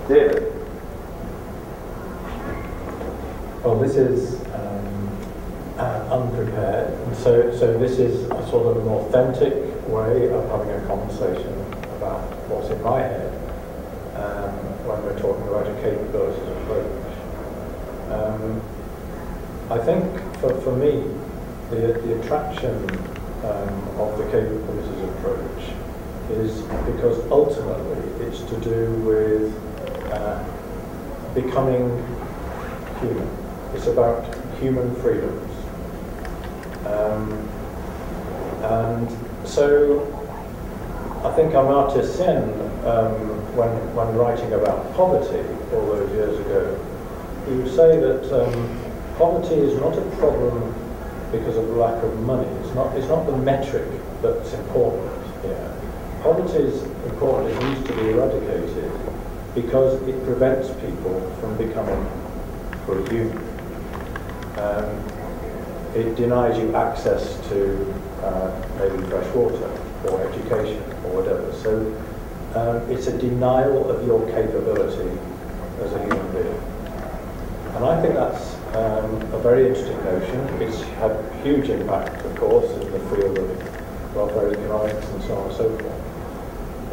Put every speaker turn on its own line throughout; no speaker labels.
David.
Well, this is unprepared, and so this is a sort of an authentic way of having a conversation about what's in my head when we're talking about a capabilities approach. I think for me, the attraction of the capabilities approach is because ultimately it's to do with becoming human. It's about human freedoms. And so I think Amartya Sen, when writing about poverty all those years ago, he would say that poverty is not a problem because of lack of money. It's not the metric that's important here. Poverty is important. It needs to be eradicated because it prevents people from becoming fully human. It denies you access to maybe fresh water or education or whatever. So it's a denial of your capability as a human being. And I think that's a very interesting notion. It's had huge impact, of course, in the field of welfare economics and so on and so forth.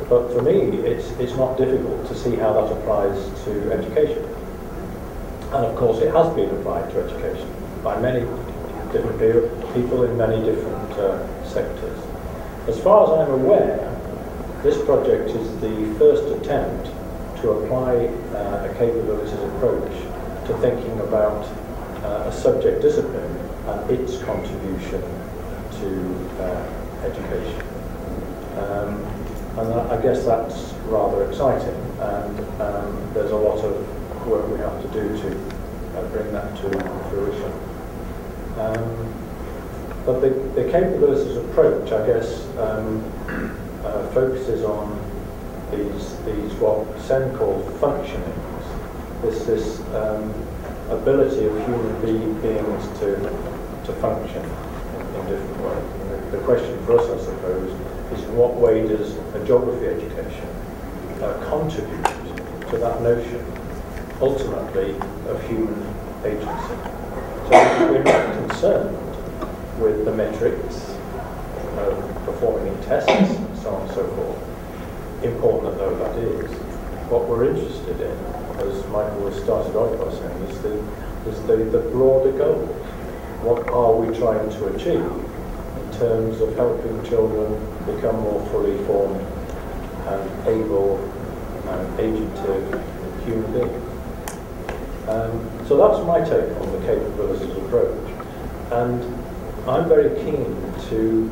But for me, it's not difficult to see how that applies to education. And of course, it has been applied to education by many different people in many different sectors. As far as I'm aware, this project is the first attempt to apply a capabilities approach to thinking about a subject discipline and its contribution to education. And I guess that's rather exciting, and there's a lot of work we have to do to bring that to fruition. But the capabilities approach, I guess, focuses on these what Sen called functionings. This ability of human beings to function in different ways. And the question for us, I suppose, is in what way does a geography education contribute to that notion, ultimately, of human agency? So we're not concerned with the metrics of performing in tests and so on and so forth, important though that is. What we're interested in, as Michael has started off by saying, is the broader goals. What are we trying to achieve in terms of helping children become more fully formed and able and agentive human beings? So that's my take on the capabilities approach. And I'm very keen to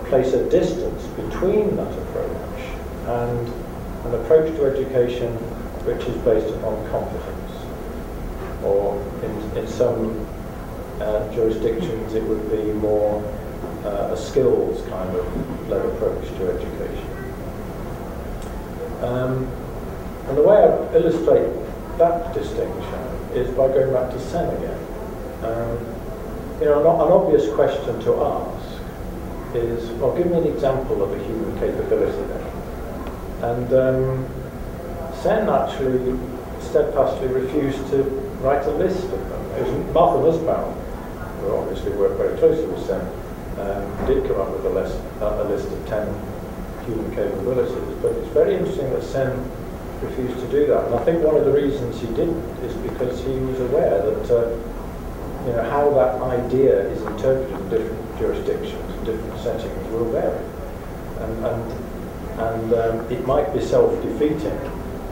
place a distance between that approach and an approach to education which is based upon competence. Or in some jurisdictions it would be more a skills kind of led approach to education. And the way I illustrate that distinction is by going back to Sen again. An obvious question to ask is, well, give me an example of a human capability then. And Sen actually steadfastly refused to write a list of them. It was Martha Nussbaum, who obviously worked very closely with Sen, did come up with a list of 10 human capabilities. But it's very interesting that Sen refused to do that. And I think one of the reasons he didn't is because he was aware that how that idea is interpreted in different jurisdictions and different settings will vary. And it might be self-defeating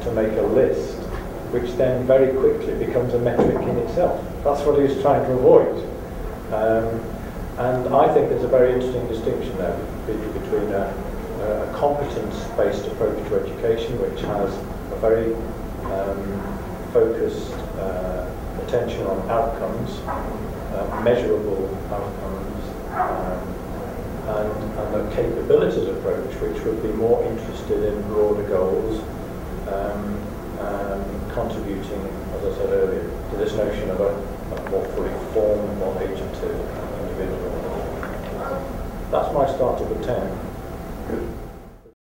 to make a list which then very quickly becomes a metric in itself. That's what he was trying to avoid. And I think there's a very interesting distinction there between a competence-based approach to education, which has a very focused attention on outcomes, measurable outcomes, and a capabilities approach, which would be more interested in broader goals, contributing, as I said earlier, to this notion of a more fully formed, more agentive individual. That's my start of the 10.